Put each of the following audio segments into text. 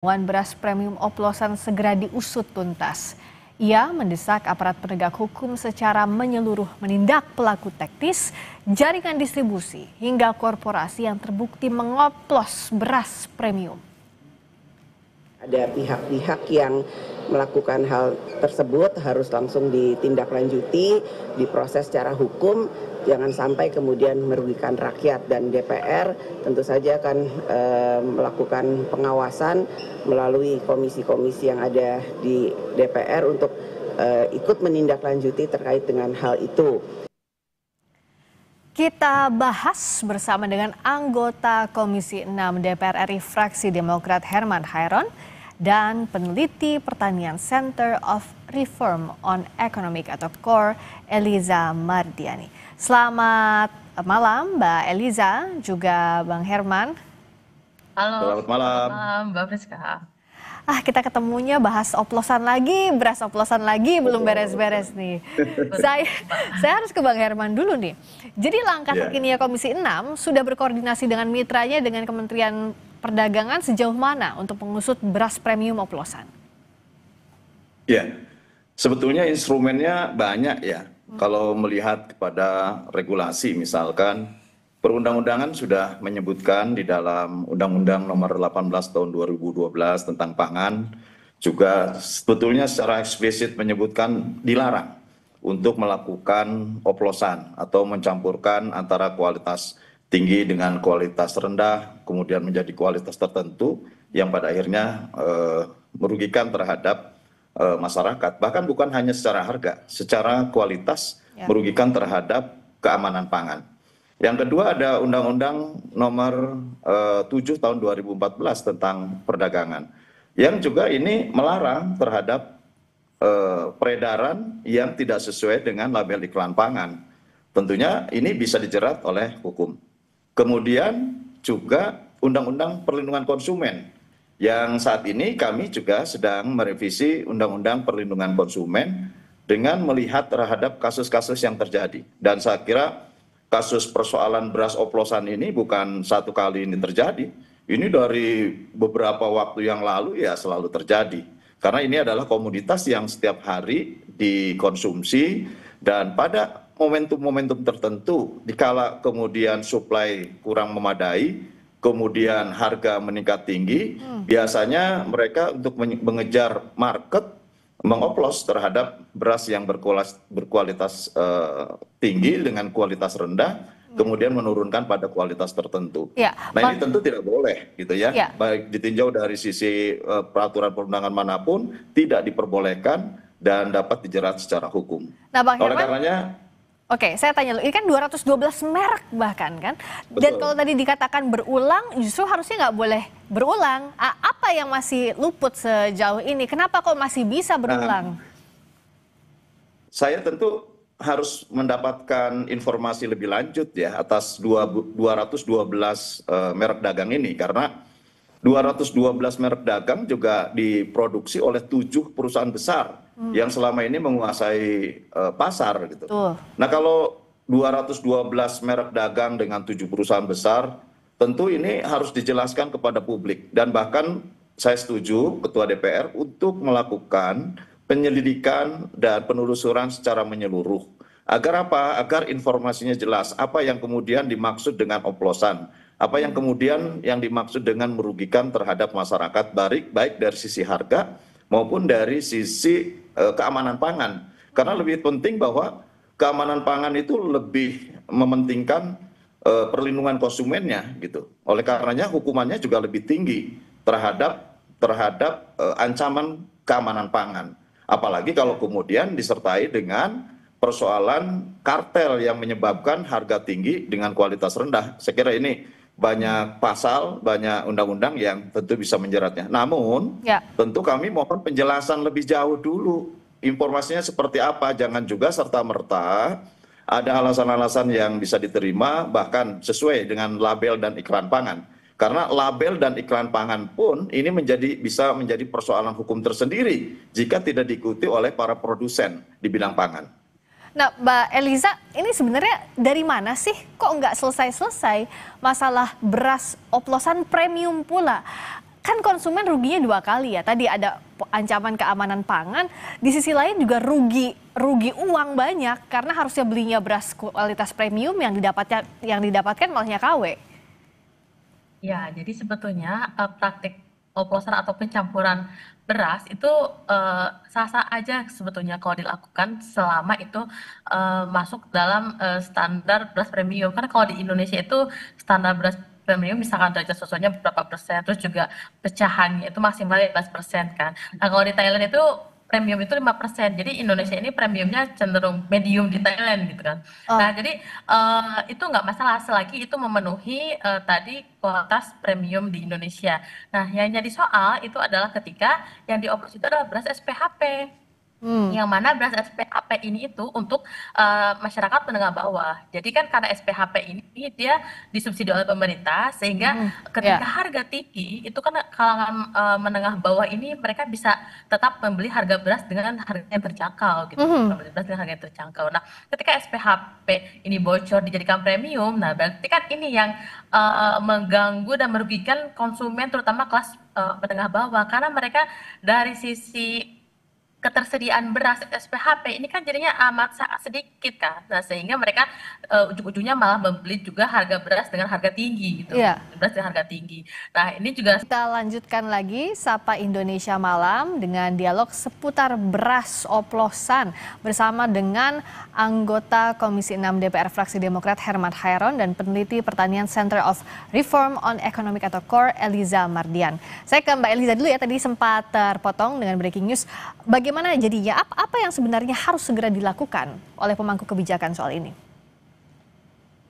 Temuan beras premium oplosan segera diusut tuntas. Ia mendesak aparat penegak hukum secara menyeluruh menindak pelaku teknis, jaringan distribusi, hingga korporasi yang terbukti mengoplos beras premium. Ada pihak-pihak yang melakukan hal tersebut harus langsung ditindaklanjuti, diproses secara hukum, jangan sampai kemudian merugikan rakyat, dan DPR tentu saja akan melakukan pengawasan melalui komisi-komisi yang ada di DPR untuk ikut menindaklanjuti terkait dengan hal itu. Kita bahas bersama dengan anggota Komisi 6 DPR RI fraksi Demokrat Herman Hairon dan peneliti pertanian Center of Reform on Economic atau CORE Eliza Mardiani. Selamat malam Mbak Eliza, juga Bang Herman. Halo, Selamat malam. Mbak Friska. Kita ketemunya bahas oplosan lagi, beras oplosan lagi, belum beres-beres nih. Saya harus ke Bang Herman dulu nih. Jadi langkah terkini Komisi 6 sudah berkoordinasi dengan mitranya dengan Kementerian Perdagangan sejauh mana untuk mengusut beras premium oplosan? Ya, sebetulnya instrumennya banyak ya. Kalau melihat kepada regulasi misalkan, perundang-undangan sudah menyebutkan di dalam Undang-Undang Nomor 18 Tahun 2012 tentang pangan, juga sebetulnya secara eksplisit menyebutkan dilarang untuk melakukan oplosan atau mencampurkan antara kualitas tinggi dengan kualitas rendah, kemudian menjadi kualitas tertentu yang pada akhirnya merugikan terhadap masyarakat. Bahkan bukan hanya secara harga, secara kualitas merugikan terhadap keamanan pangan. Yang kedua ada Undang-Undang Nomor 7 Tahun 2014 tentang perdagangan, yang juga ini melarang terhadap peredaran yang tidak sesuai dengan label iklan pangan. Tentunya ini bisa dijerat oleh hukum. Kemudian juga Undang-Undang Perlindungan Konsumen, yang saat ini kami juga sedang merevisi Undang-Undang Perlindungan Konsumen dengan melihat terhadap kasus-kasus yang terjadi. Dan saya kira kasus persoalan beras oplosan ini bukan satu kali ini terjadi. Ini dari beberapa waktu yang lalu ya selalu terjadi. Karena ini adalah komoditas yang setiap hari dikonsumsi, dan pada momentum-momentum tertentu, dikala kemudian suplai kurang memadai, kemudian harga meningkat tinggi, biasanya mereka untuk mengejar market mengoplos terhadap beras yang berkualitas tinggi dengan kualitas rendah, kemudian menurunkan pada kualitas tertentu. Nah ini tentu tidak boleh gitu ya, baik ditinjau dari sisi peraturan perundangan manapun tidak diperbolehkan dan dapat dijerat secara hukum. Nah, Bang Oleh Herman, karenanya, oke, saya tanya dulu, ini kan 212 merek bahkan kan? Dan betul. kalau tadi dikatakan berulang, justru harusnya nggak boleh berulang. Apa yang masih luput sejauh ini? Kenapa kok masih bisa berulang? Saya tentu harus mendapatkan informasi lebih lanjut ya atas 212 merek dagang ini, karena 212 merek dagang juga diproduksi oleh 7 perusahaan besar yang selama ini menguasai pasar gitu. Nah kalau 212 merek dagang dengan 7 perusahaan besar, tentu ini harus dijelaskan kepada publik, dan bahkan saya setuju Ketua DPR untuk melakukan penyelidikan dan penelusuran secara menyeluruh. Agar apa? Agar informasinya jelas, apa yang kemudian dimaksud dengan oplosan, apa yang kemudian yang dimaksud dengan merugikan terhadap masyarakat, baik dari sisi harga maupun dari sisi keamanan pangan. Karena lebih penting bahwa keamanan pangan itu lebih mementingkan perlindungan konsumennya gitu. Oleh karenanya hukumannya juga lebih tinggi terhadap ancaman keamanan pangan. Apalagi kalau kemudian disertai dengan persoalan kartel yang menyebabkan harga tinggi dengan kualitas rendah. Saya kira ini banyak pasal, banyak undang-undang yang tentu bisa menjeratnya. Namun tentu kami mohon penjelasan lebih jauh dulu. Informasinya seperti apa, jangan juga serta-merta ada alasan-alasan yang bisa diterima bahkan sesuai dengan label dan iklan pangan. Karena label dan iklan pangan pun ini bisa menjadi persoalan hukum tersendiri jika tidak diikuti oleh para produsen di bidang pangan. Nah, Mbak Eliza, ini sebenarnya dari mana sih kok nggak selesai-selesai masalah beras oplosan premium pula? kan konsumen ruginya dua kali ya. Tadi ada ancaman keamanan pangan, di sisi lain juga rugi uang banyak karena harusnya belinya beras kualitas premium yang didapatkan malahnya KW. Ya, jadi sebetulnya praktik oplosan atau pencampuran beras itu sah-sah aja sebetulnya kalau dilakukan selama itu masuk dalam standar beras premium. Karena kalau di Indonesia itu standar beras premium misalkan derajat sesuainya berapa persen, terus juga pecahannya itu maksimalnya 15% kan. Nah kalau di Thailand itu premium itu 5%. Jadi Indonesia ini premiumnya cenderung medium di Thailand gitu kan. Nah, jadi itu nggak masalah selagi itu memenuhi tadi kualitas premium di Indonesia. Nah, yang jadi soal itu adalah ketika yang dioplos itu adalah beras SPHP. Yang mana beras SPHP ini itu untuk masyarakat menengah bawah. Jadi kan karena SPHP ini dia disubsidi oleh pemerintah sehingga ketika harga tinggi itu kan kalangan menengah bawah ini mereka bisa tetap membeli harga beras dengan harga yang terjangkau gitu. Membeli beras dengan harga yang terjangkau. Nah, ketika SPHP ini bocor dijadikan premium, nah berarti kan ini yang mengganggu dan merugikan konsumen terutama kelas menengah bawah karena mereka dari sisi ketersediaan beras SPHP ini kan jadinya amat sangat sedikit kan. Nah, sehingga mereka ujung-ujungnya malah membeli juga harga beras dengan harga tinggi gitu. Beras dengan harga tinggi. Nah, ini juga kita lanjutkan lagi Sapa Indonesia Malam dengan dialog seputar beras oplosan bersama dengan anggota Komisi 6 DPR fraksi Demokrat Herman Hairon dan peneliti pertanian Center of Reform on Economic atau CORE Eliza Mardian. Saya ke Mbak Eliza dulu ya, tadi sempat terpotong dengan breaking news. Bagaimana jadinya, apa yang sebenarnya harus segera dilakukan oleh pemangku kebijakan soal ini?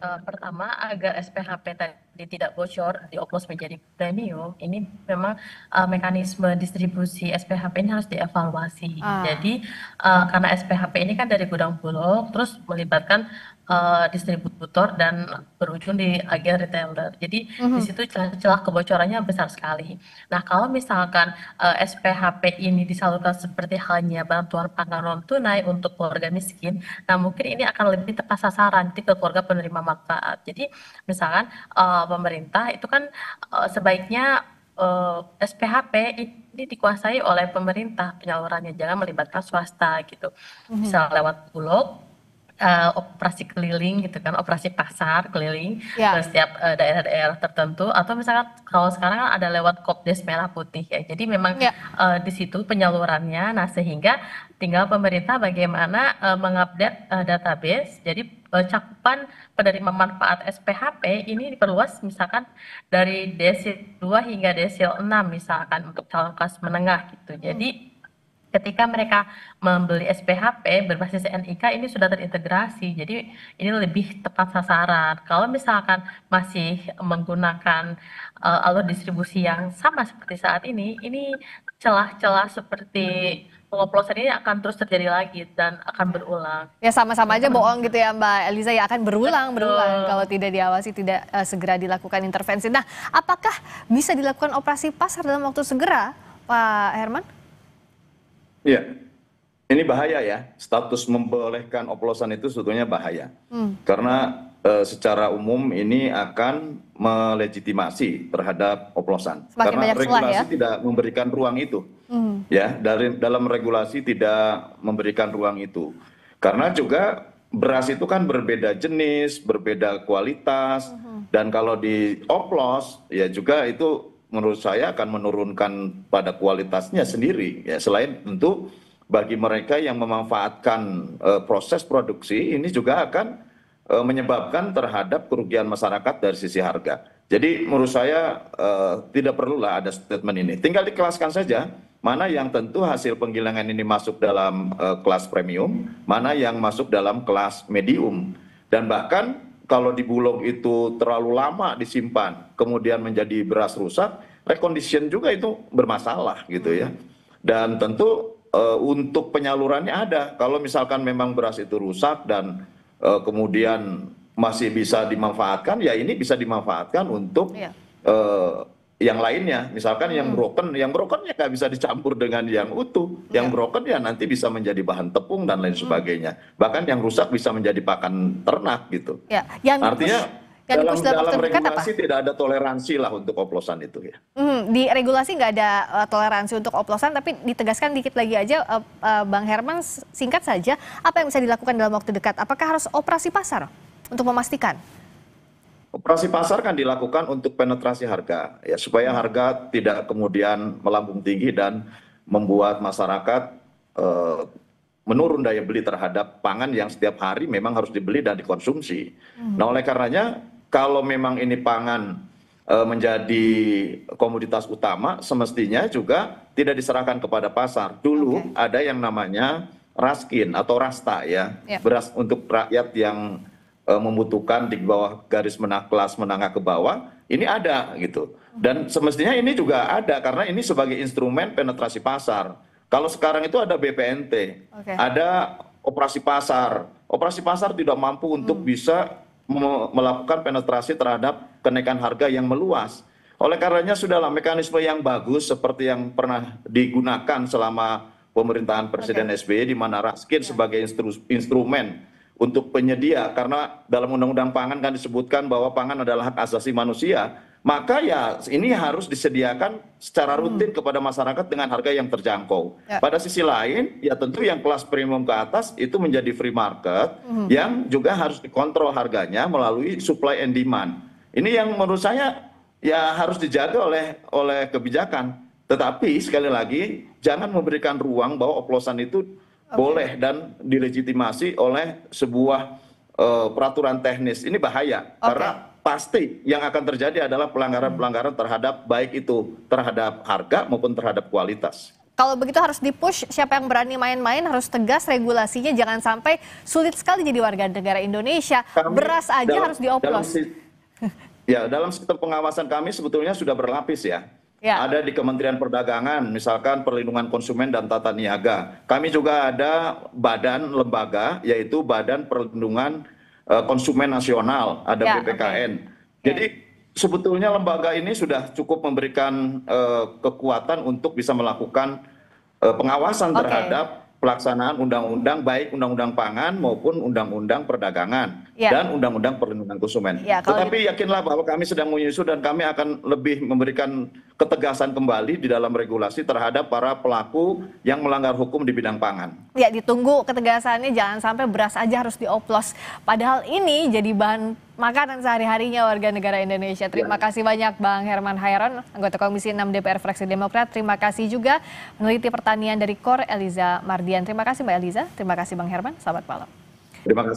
Pertama, agar SPHP tadi tidak bocor, dioplos menjadi premium, ini memang mekanisme distribusi SPHP ini harus dievaluasi. Jadi, karena SPHP ini kan dari gudang bulog, terus melibatkan distributor dan berujung di agen retailer. Jadi di situ celah kebocorannya besar sekali. Nah, kalau misalkan SPHP ini disalurkan seperti halnya bantuan pangan non tunai untuk keluarga miskin, nah mungkin ini akan lebih tepat sasaran ke keluarga penerima manfaat. Jadi misalkan pemerintah itu kan sebaiknya SPHP ini dikuasai oleh pemerintah penyalurannya, jangan melibatkan swasta gitu. Bisa lewat bulog, operasi keliling gitu kan, operasi pasar keliling ke setiap daerah-daerah tertentu, atau misalkan kalau sekarang kan ada lewat Kopdes Merah Putih ya. Jadi memang di situ penyalurannya. Nah, sehingga tinggal pemerintah bagaimana mengupdate database. Jadi cakupan penerima manfaat SPHP ini diperluas misalkan dari desil 2 hingga desil 6 misalkan untuk calon kelas menengah gitu. Jadi ketika mereka membeli SPHP berbasis NIK ini sudah terintegrasi, jadi ini lebih tepat sasaran. Kalau misalkan masih menggunakan alur distribusi yang sama seperti saat ini celah-celah seperti pengoplosan ini akan terus terjadi lagi dan akan berulang. Ya sama-sama aja bohong gitu ya Mbak Eliza, ya akan berulang kalau tidak diawasi, tidak segera dilakukan intervensi. Nah, apakah bisa dilakukan operasi pasar dalam waktu segera, Pak Herman? Iya, ini bahaya ya, status membolehkan oplosan itu sebetulnya bahaya. Karena secara umum ini akan melegitimasi terhadap oplosan. Karena regulasi tidak memberikan ruang itu. Ya, dalam regulasi tidak memberikan ruang itu. Karena juga beras itu kan berbeda jenis, berbeda kualitas, dan kalau dioplos ya juga itu menurut saya akan menurunkan pada kualitasnya sendiri ya, selain tentu bagi mereka yang memanfaatkan proses produksi ini juga akan menyebabkan terhadap kerugian masyarakat dari sisi harga. Jadi menurut saya tidak perlulah ada statement ini, tinggal dikelaskan saja mana yang tentu hasil penggilingan ini masuk dalam kelas premium, mana yang masuk dalam kelas medium, dan bahkan kalau di bulog itu terlalu lama disimpan, kemudian menjadi beras rusak, recondition juga itu bermasalah gitu ya. Dan tentu untuk penyalurannya ada. Kalau misalkan memang beras itu rusak dan kemudian masih bisa dimanfaatkan, ya ini bisa dimanfaatkan untuk yang lainnya. Misalkan yang broken ya nggak bisa dicampur dengan yang utuh. Yang broken ya nanti bisa menjadi bahan tepung dan lain sebagainya. Bahkan yang rusak bisa menjadi pakan ternak gitu. Ya, artinya Yang dalam di-push dalam waktu dekat apa? regulasi tidak ada toleransi lah untuk oplosan itu ya. Di regulasi nggak ada toleransi untuk oplosan, tapi ditegaskan dikit lagi aja, Bang Herman, singkat saja, apa yang bisa dilakukan dalam waktu dekat? Apakah harus operasi pasar untuk memastikan? Operasi pasar kan dilakukan untuk penetrasi harga, ya supaya harga tidak kemudian melambung tinggi dan membuat masyarakat menurun daya beli terhadap pangan yang setiap hari memang harus dibeli dan dikonsumsi. Nah, oleh karenanya kalau memang ini pangan menjadi komoditas utama, semestinya juga tidak diserahkan kepada pasar. Dulu ada yang namanya raskin atau rasta ya, beras untuk rakyat yang membutuhkan di bawah garis kelas menengah ke bawah, ini ada gitu. Dan semestinya ini juga ada karena ini sebagai instrumen penetrasi pasar. Kalau sekarang itu ada BPNT, ada operasi pasar. Operasi pasar tidak mampu untuk bisa melakukan penetrasi terhadap kenaikan harga yang meluas. Oleh karenanya sudahlah mekanisme yang bagus seperti yang pernah digunakan selama pemerintahan Presiden SBY, di mana raskin sebagai instrumen untuk penyedia, karena dalam undang-undang pangan kan disebutkan bahwa pangan adalah hak asasi manusia, maka ya ini harus disediakan secara rutin kepada masyarakat dengan harga yang terjangkau. Pada sisi lain, ya tentu yang kelas premium ke atas itu menjadi free market yang juga harus dikontrol harganya melalui supply and demand. Ini yang menurut saya ya harus dijaga oleh kebijakan. Tetapi sekali lagi jangan memberikan ruang bahwa oplosan itu boleh dan dilegitimasi oleh sebuah peraturan teknis. Ini bahaya karena pasti yang akan terjadi adalah pelanggaran-pelanggaran terhadap baik itu terhadap harga maupun terhadap kualitas. Kalau begitu harus di-push, siapa yang berani main-main harus tegas regulasinya, jangan sampai sulit sekali jadi warga negara Indonesia. Beras aja harus dioplos. Dalam sistem pengawasan kami sebetulnya sudah berlapis ya. Ada di Kementerian Perdagangan, misalkan Perlindungan Konsumen dan Tata Niaga. Kami juga ada badan lembaga, yaitu Badan Perlindungan Konsumen Nasional, ada BPKN. Jadi sebetulnya lembaga ini sudah cukup memberikan kekuatan untuk bisa melakukan pengawasan terhadap pelaksanaan undang-undang, baik undang-undang pangan maupun undang-undang perdagangan dan undang-undang perlindungan konsumen. Tetapi yakinlah bahwa kami sedang menyusun dan kami akan lebih memberikan ketegasan kembali di dalam regulasi terhadap para pelaku yang melanggar hukum di bidang pangan. Ya, ditunggu ketegasannya, jangan sampai beras aja harus dioplos. Padahal ini jadi bahan makanan sehari-harinya warga negara Indonesia. Terima kasih banyak Bang Herman Hairon, anggota Komisi 6 DPR Fraksi Demokrat. Terima kasih juga peneliti pertanian dari KOR, Eliza Mardian. Terima kasih Mbak Eliza, terima kasih Bang Herman, selamat malam. Terima kasih.